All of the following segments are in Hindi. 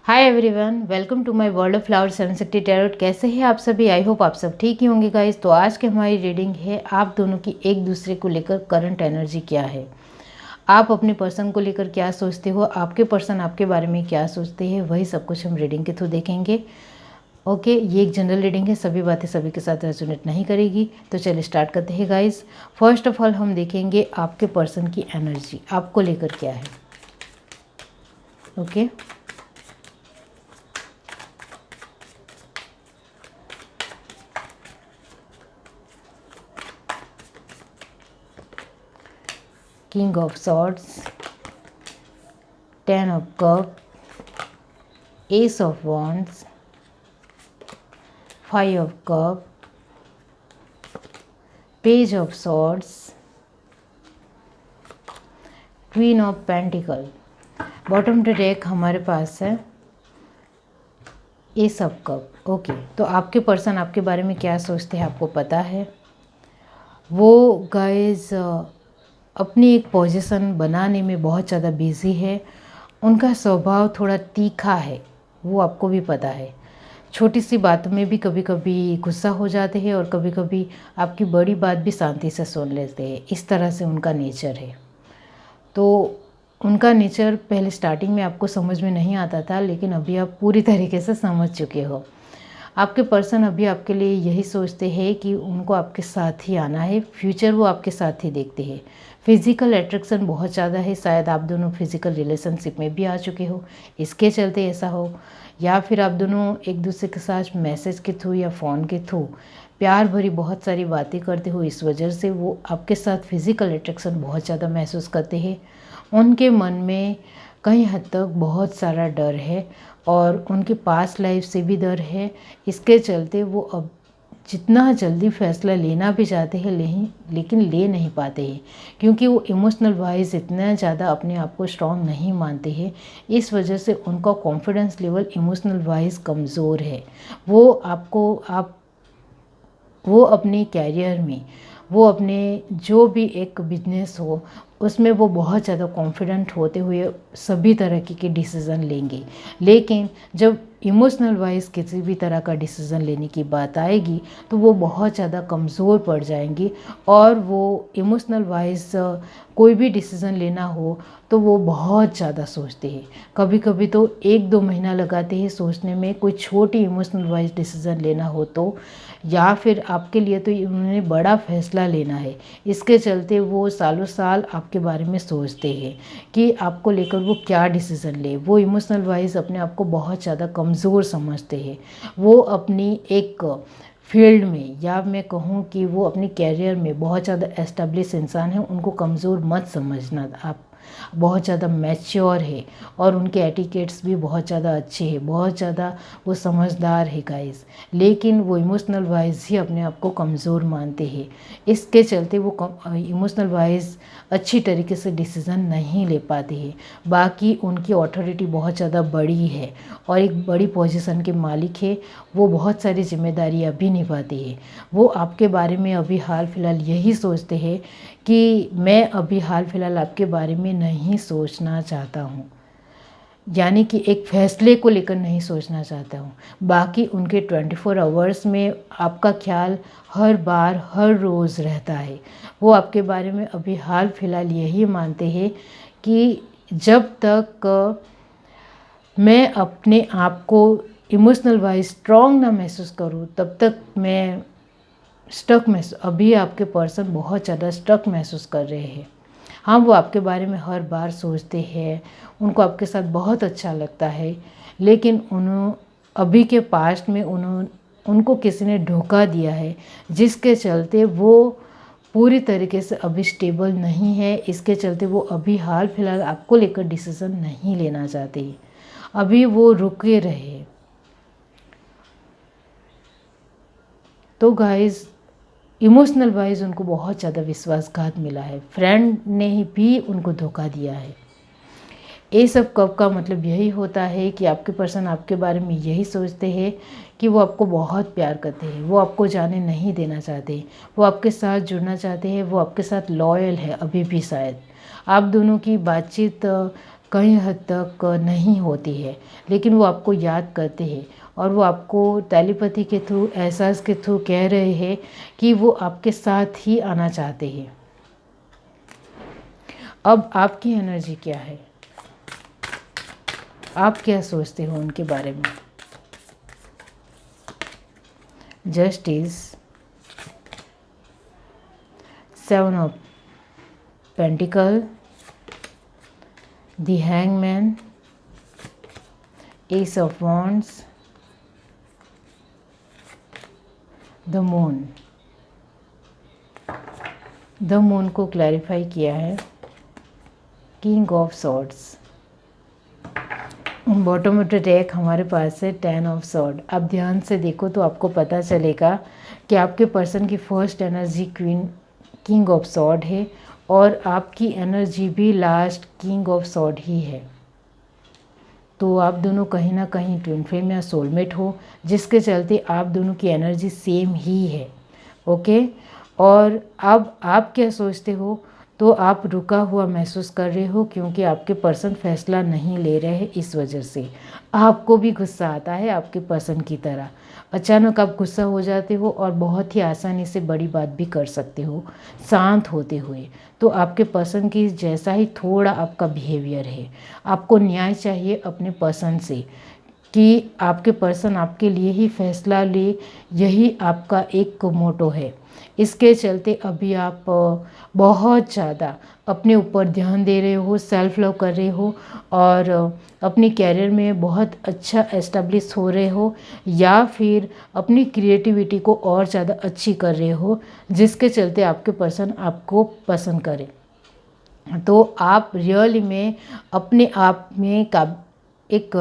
Hi everyone, welcome to my world of flower 760 tarot. कैसे हैं आप सभी? आई होप आप सब ठीक ही होंगे गाइस। तो आज की हमारी रीडिंग है आप दोनों की एक दूसरे को लेकर करंट एनर्जी क्या है। आप अपने पर्सन को लेकर क्या सोचते हो, आपके पर्सन आपके बारे में क्या सोचते हैं, वही सब कुछ हम रीडिंग के थ्रू देखेंगे। ओके, ये एक जनरल रीडिंग है, सभी बातें सभी के साथ रेजोनेट नहीं करेगी। तो चलिए स्टार्ट करते हैं गाइस। फर्स्ट ऑफ ऑल हम देखेंगे आपके पर्सन की एनर्जी आपको लेकर क्या है। Okay, king of swords, 10 of cups, ace of wands, 5 of cups, page of swords, queen of pentacle। Bottom deck हमारे पास है एस ऑफ कप। ओके, तो आपके पर्सन आपके बारे में क्या सोचते हैं आपको पता है। वो गाइस अपनी एक पोजीशन बनाने में बहुत ज़्यादा बिजी है। उनका स्वभाव थोड़ा तीखा है, वो आपको भी पता है। छोटी सी बात में भी कभी कभी गुस्सा हो जाते हैं और कभी कभी आपकी बड़ी बात भी शांति से सुन लेते हैं। इस तरह से उनका नेचर है। तो उनका नेचर पहले स्टार्टिंग में आपको समझ में नहीं आता था, लेकिन अभी आप पूरी तरीके से समझ चुके हो। आपके पर्सन अभी आपके लिए यही सोचते हैं कि उनको आपके साथ ही आना है, फ्यूचर वो आपके साथ ही देखते हैं। फिज़िकल अट्रैक्शन बहुत ज़्यादा है, शायद आप दोनों फिज़िकल रिलेशनशिप में भी आ चुके हो, इसके चलते ऐसा हो, या फिर आप दोनों एक दूसरे के साथ मैसेज के थ्रू या फ़ोन के थ्रू प्यार भरी बहुत सारी बातें करते हो। इस वजह से वो आपके साथ फिज़िकल अट्रैक्शन बहुत ज़्यादा महसूस करते हैं। उनके मन में कई हद तक बहुत सारा डर है और उनके पास्ट लाइफ से भी डर है। इसके चलते वो अब जितना जल्दी फैसला लेना भी चाहते हैं लेकिन ले नहीं पाते हैं, क्योंकि वो इमोशनल वाइज इतना ज़्यादा अपने आप को स्ट्रॉन्ग नहीं मानते हैं। इस वजह से उनका कॉन्फिडेंस लेवल इमोशनल वाइज कमज़ोर है। वो अपने कैरियर में, वो अपने जो भी एक बिजनेस हो उसमें वो बहुत ज़्यादा कॉन्फिडेंट होते हुए सभी तरह के डिसीज़न लेंगे। लेकिन जब इमोशनल वाइज किसी भी तरह का डिसीज़न लेने की बात आएगी तो वो बहुत ज़्यादा कमज़ोर पड़ जाएंगी। और वो इमोशनल वाइज कोई भी डिसीज़न लेना हो तो वो बहुत ज़्यादा सोचते हैं। कभी कभी तो 1-2 महीना लगाते हैं सोचने में, कोई छोटी इमोशनल वाइज डिसीज़न लेना हो तो, या फिर आपके लिए तो उन्होंने बड़ा फैसला लेना है। इसके चलते वो सालों साल आपके बारे में सोचते हैं कि आपको लेकर वो क्या डिसीज़न ले। वो इमोशनल वाइज अपने आप को बहुत ज़्यादा कमज़ोर समझते हैं। वो अपनी एक फील्ड में, या मैं कहूँ कि वो अपने कैरियर में बहुत ज़्यादा एस्टेब्लिश इंसान है, उनको कमज़ोर मत समझना। आप बहुत ज़्यादा मैच्योर है और उनके एटिकेट्स भी बहुत ज़्यादा अच्छे हैं, बहुत ज़्यादा वो समझदार है गाइस। लेकिन वो इमोशनल वाइज ही अपने आप को कमज़ोर मानते हैं। इसके चलते वो इमोशनल वाइज अच्छी तरीके से डिसीज़न नहीं ले पाते हैं। बाकी उनकी अथॉरिटी बहुत ज़्यादा बड़ी है और एक बड़ी पोजीशन के मालिक है। वो बहुत सारी जिम्मेदारियां भी निभाते हैं। वो आपके बारे में अभी हाल फिलहाल यही सोचते हैं कि मैं अभी हाल फिलहाल आपके बारे में नहीं सोचना चाहता हूँ, यानी कि एक फ़ैसले को लेकर नहीं सोचना चाहता हूँ। बाकी उनके 24 आवर्स में आपका ख्याल हर बार हर रोज़ रहता है। वो आपके बारे में अभी हाल फिलहाल यही मानते हैं कि जब तक मैं अपने आप को इमोशनल वाइज स्ट्रॉन्ग ना महसूस करूँ तब तक मैं स्टक महसूस, अभी आपके पर्सन बहुत ज़्यादा स्टक महसूस कर रहे हैं। हाँ, वो आपके बारे में हर बार सोचते हैं, उनको आपके साथ बहुत अच्छा लगता है, लेकिन अभी के पास्ट में उनको किसी ने धोखा दिया है, जिसके चलते वो पूरी तरीके से अभी स्टेबल नहीं है। इसके चलते वो अभी हाल फिलहाल आपको लेकर डिसीज़न नहीं लेना चाहते, अभी वो रुके रहे। तो गाइस, इमोशनल वाइज उनको बहुत ज़्यादा विश्वासघात मिला है, फ्रेंड ने ही भी उनको धोखा दिया है। ये सब कब का मतलब यही होता है कि आपके पर्सन आपके बारे में यही सोचते हैं कि वो आपको बहुत प्यार करते हैं, वो आपको जाने नहीं देना चाहते, वो आपके साथ जुड़ना चाहते हैं, वो आपके साथ लॉयल है अभी भी। शायद आप दोनों की बातचीत कहीं हद तक नहीं होती है, लेकिन वो आपको याद करते हैं और वो आपको टेलीपैथी के थ्रू, एहसास के थ्रू कह रहे हैं कि वो आपके साथ ही आना चाहते हैं। अब आपकी एनर्जी क्या है, आप क्या सोचते हो उनके बारे में? Justice, 7 of pentacle, the hangman, S of wands, the moon. The moon को क्लैरिफाई किया है king of swords. Bottom of the deck हमारे पास है 10 ऑफ सॉर्ड। आप ध्यान से देखो तो आपको पता चलेगा कि आपके पर्सन की first energy king of sword है और आपकी एनर्जी भी लास्ट किंग ऑफ सॉर्ड ही है। तो आप दोनों कहीं ना कहीं ट्विन फ्लेम या सोलमेट हो, जिसके चलते आप दोनों की एनर्जी सेम ही है। ओके, और अब आप क्या सोचते हो? तो आप रुका हुआ महसूस कर रहे हो क्योंकि आपके पर्सन फैसला नहीं ले रहे हैं। इस वजह से आपको भी गुस्सा आता है आपके पर्सन की तरह। अचानक आप गुस्सा हो जाते हो और बहुत ही आसानी से बड़ी बात भी कर सकते हो शांत होते हुए। तो आपके पर्सन की जैसा ही थोड़ा आपका बिहेवियर है। आपको न्याय चाहिए अपने पर्सन से कि आपके पर्सन आपके लिए ही फैसला ले, यही आपका एक मोटो है। इसके चलते अभी आप बहुत ज़्यादा अपने ऊपर ध्यान दे रहे हो, सेल्फ लव कर रहे हो और अपने कैरियर में बहुत अच्छा एस्टेब्लिश हो रहे हो, या फिर अपनी क्रिएटिविटी को और ज़्यादा अच्छी कर रहे हो, जिसके चलते आपके पर्सन आपको पसंद करे। तो आप रियली में अपने आप में एक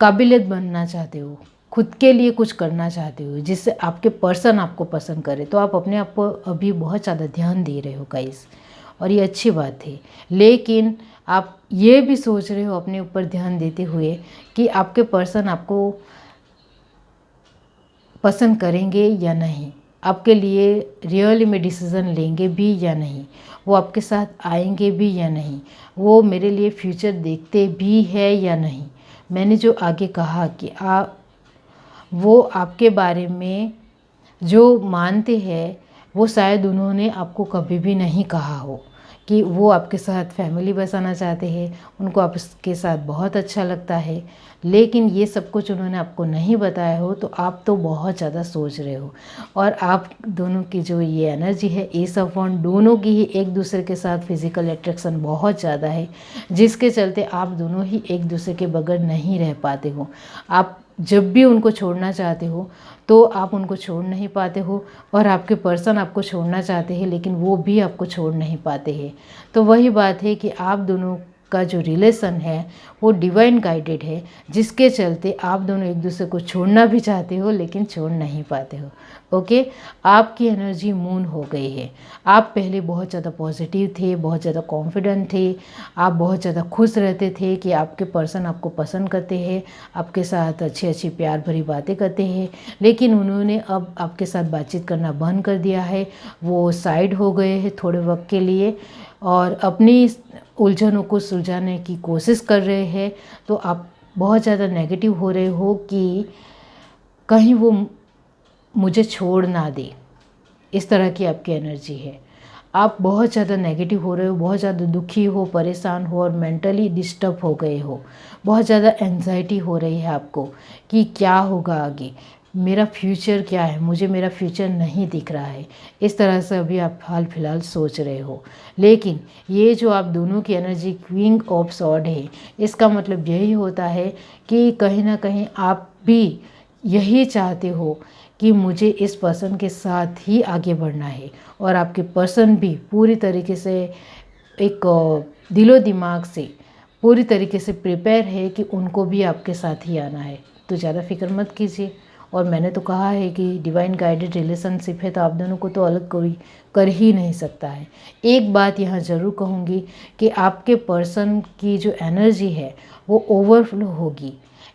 काबिलियत बनना चाहते हो, खुद के लिए कुछ करना चाहते हो जिससे आपके पर्सन आपको पसंद करे। तो आप अपने आप को अभी बहुत ज़्यादा ध्यान दे रहे हो गाइस, और ये अच्छी बात है। लेकिन आप ये भी सोच रहे हो अपने ऊपर ध्यान देते हुए कि आपके पर्सन आपको पसंद करेंगे या नहीं, आपके लिए रियली में डिसीज़न लेंगे भी या नहीं, वो आपके साथ आएंगे भी या नहीं, वो मेरे लिए फ्यूचर देखते भी है या नहीं। मैंने जो आगे कहा कि वो आपके बारे में जो मानते हैं वो शायद उन्होंने आपको कभी भी नहीं कहा हो कि वो आपके साथ फैमिली बसाना चाहते हैं, उनको आपके साथ बहुत अच्छा लगता है, लेकिन ये सब कुछ उन्होंने आपको नहीं बताया हो। तो आप तो बहुत ज़्यादा सोच रहे हो, और आप दोनों की जो ये एनर्जी है, एस ऑफ वॉन्ड, दोनों की ही एक दूसरे के साथ फिजिकल अट्रैक्शन बहुत ज़्यादा है, जिसके चलते आप दोनों ही एक दूसरे के बगैर नहीं रह पाते हो। आप जब भी उनको छोड़ना चाहते हो तो आप उनको छोड़ नहीं पाते हो, और आपके पर्सन आपको छोड़ना चाहते हैं लेकिन वो भी आपको छोड़ नहीं पाते हैं। तो वही बात है कि आप दोनों का जो रिलेशन है वो डिवाइन गाइडेड है, जिसके चलते आप दोनों एक दूसरे को छोड़ना भी चाहते हो लेकिन छोड़ नहीं पाते हो। ओके, आपकी एनर्जी मून हो गई है। आप पहले बहुत ज़्यादा पॉजिटिव थे, बहुत ज़्यादा कॉन्फिडेंट थे, आप बहुत ज़्यादा खुश रहते थे कि आपके पर्सन आपको पसंद करते हैं, आपके साथ अच्छी अच्छी प्यार भरी बातें करते हैं, लेकिन उन्होंने अब आपके साथ बातचीत करना बंद कर दिया है। वो साइड हो गए हैं थोड़े वक्त के लिए और अपनी उलझनों को सुलझाने की कोशिश कर रहे हैं। तो आप बहुत ज़्यादा नेगेटिव हो रहे हो कि कहीं वो मुझे छोड़ ना दे, इस तरह की आपकी एनर्जी है। आप बहुत ज़्यादा नेगेटिव हो रहे हो, बहुत ज़्यादा दुखी हो, परेशान हो और मेंटली डिस्टर्ब हो गए हो। बहुत ज़्यादा एंजाइटी हो रही है आपको कि क्या होगा आगे, मेरा फ्यूचर क्या है, मुझे मेरा फ्यूचर नहीं दिख रहा है। इस तरह से अभी आप हाल फिलहाल सोच रहे हो। लेकिन ये जो आप दोनों की एनर्जी क्वीन ऑफ सॉर्ड है, इसका मतलब यही होता है कि कहीं ना कहीं आप भी यही चाहते हो कि मुझे इस पर्सन के साथ ही आगे बढ़ना है, और आपके पर्सन भी पूरी तरीके से एक दिलो दिमाग से पूरी तरीके से प्रिपेयर है कि उनको भी आपके साथ ही आना है। तो ज़्यादा फिक्र मत कीजिए। और मैंने तो कहा है कि डिवाइन गाइडेड रिलेशनशिप है, तो आप दोनों को तो अलग कोई कर ही नहीं सकता है। एक बात यहाँ ज़रूर कहूँगी कि आपके पर्सन की जो एनर्जी है वो ओवरफ्लो होगी,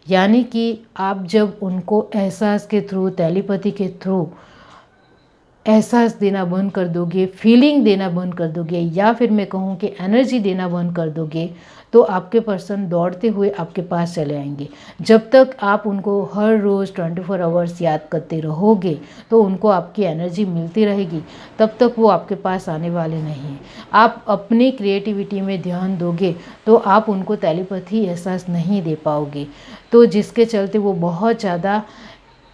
यानी कि आप जब उनको एहसास के थ्रू, टेलीपैथी के थ्रू एहसास देना बंद कर दोगे, फीलिंग देना बंद कर दोगे, या फिर मैं कहूँ कि एनर्जी देना बंद कर दोगे, तो आपके पर्सन दौड़ते हुए आपके पास चले आएंगे। जब तक आप उनको हर रोज़ 24 आवर्स याद करते रहोगे तो उनको आपकी एनर्जी मिलती रहेगी, तब तक वो आपके पास आने वाले नहीं हैं। आप अपनी क्रिएटिविटी में ध्यान दोगे तो आप उनको टेलीपैथी एहसास नहीं दे पाओगे, तो जिसके चलते वो बहुत ज़्यादा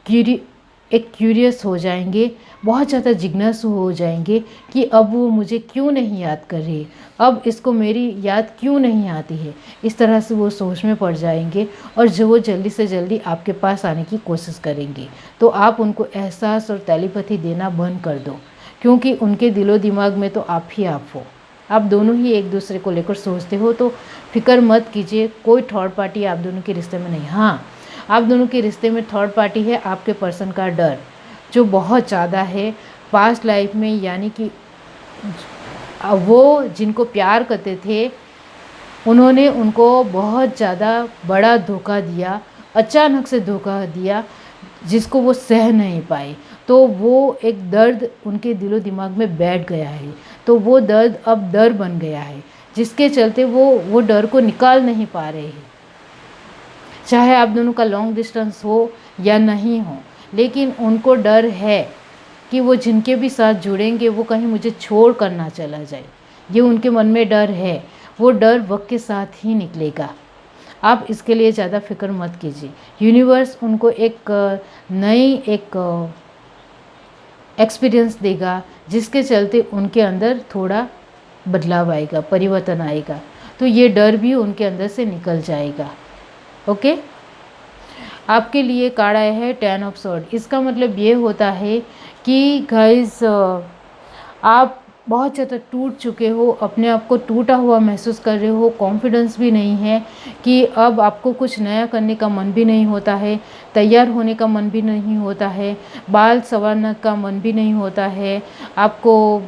क्यूरियस हो जाएंगे, बहुत ज़्यादा जिज्ञासु हो जाएंगे कि अब वो मुझे क्यों नहीं याद कर रही, अब इसको मेरी याद क्यों नहीं आती है। इस तरह से वो सोच में पड़ जाएंगे और जो वो जल्दी से जल्दी आपके पास आने की कोशिश करेंगे। तो आप उनको एहसास और टेलीपैथी देना बंद कर दो, क्योंकि उनके दिलो दिमाग में तो आप ही आप हो। आप दोनों ही एक दूसरे को लेकर सोचते हो, तो फिक्र मत कीजिए, कोई थर्ड पार्टी आप दोनों के रिश्ते में नहीं। हाँ, आप दोनों के रिश्ते में थर्ड पार्टी है आपके पर्सन का डर, जो बहुत ज़्यादा है पास्ट लाइफ में, यानी कि वो जिनको प्यार करते थे उन्होंने उनको बहुत ज़्यादा बड़ा धोखा दिया, अचानक से धोखा दिया जिसको वो सह नहीं पाए। तो वो एक दर्द उनके दिलो दिमाग में बैठ गया है, तो वो दर्द अब डर बन गया है, जिसके चलते वो डर को निकाल नहीं पा रहे हैं। चाहे आप दोनों का लॉन्ग डिस्टेंस हो या नहीं हो, लेकिन उनको डर है कि वो जिनके भी साथ जुड़ेंगे वो कहीं मुझे छोड़ कर ना चला जाए। ये उनके मन में डर है, वो डर वक्त के साथ ही निकलेगा। आप इसके लिए ज़्यादा फिक्र मत कीजिए। यूनिवर्स उनको एक नई एक्सपीरियंस देगा, जिसके चलते उनके अंदर थोड़ा बदलाव आएगा, परिवर्तन आएगा, तो ये डर भी उनके अंदर से निकल जाएगा। ओके, आपके लिए कार्ड आया है 10 ऑफ स्वॉर्ड। इसका मतलब ये होता है कि गाइस आप बहुत ज़्यादा टूट चुके हो, अपने आप को टूटा हुआ महसूस कर रहे हो, कॉन्फिडेंस भी नहीं है कि अब आपको कुछ नया करने का मन भी नहीं होता है, तैयार होने का मन भी नहीं होता है, बाल संवारने का मन भी नहीं होता है, आपको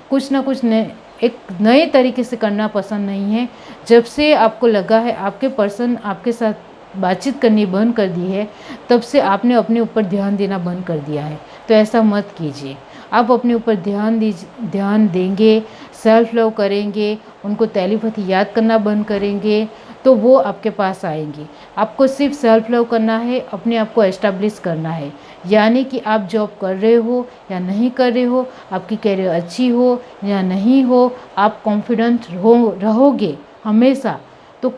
कुछ ना कुछ एक नए तरीके से करना पसंद नहीं है। जब से आपको लगा है आपके पर्सन आपके साथ बातचीत करनी बंद कर दी है, तब से आपने अपने ऊपर ध्यान देना बंद कर दिया है। तो ऐसा मत कीजिए, आप अपने ऊपर ध्यान देंगे, सेल्फ लव करेंगे, उनको टेलीपैथी याद करना बंद करेंगे, तो वो आपके पास आएंगे। आपको सिर्फ सेल्फ लव करना है, अपने आप को एस्टेब्लिश करना है, यानी कि आप जॉब कर रहे हो या नहीं कर रहे हो, आपकी कैरियर अच्छी हो या नहीं हो, आप कॉन्फिडेंट रहोगे हमेशा, तो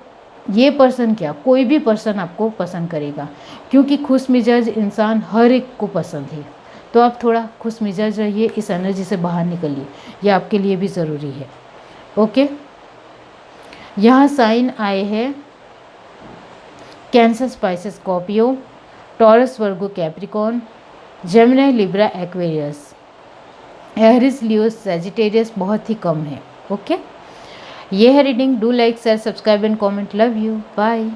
ये पर्सन क्या, कोई भी पर्सन आपको पसंद करेगा, क्योंकि खुश मिजाज इंसान हर एक को पसंद है। तो आप थोड़ा खुश मिजाज रहिए, इस एनर्जी से बाहर निकलिए, ये आपके लिए भी ज़रूरी है। ओके, यहाँ साइन आए हैं Cancer, Pisces, Scorpio, Taurus, Virgo, Capricorn, Gemini, Libra, Aquarius, Aries, Leo, Sagittarius बहुत ही कम है। ओके, ये है reading. Do like, share, subscribe and comment. Love you, bye.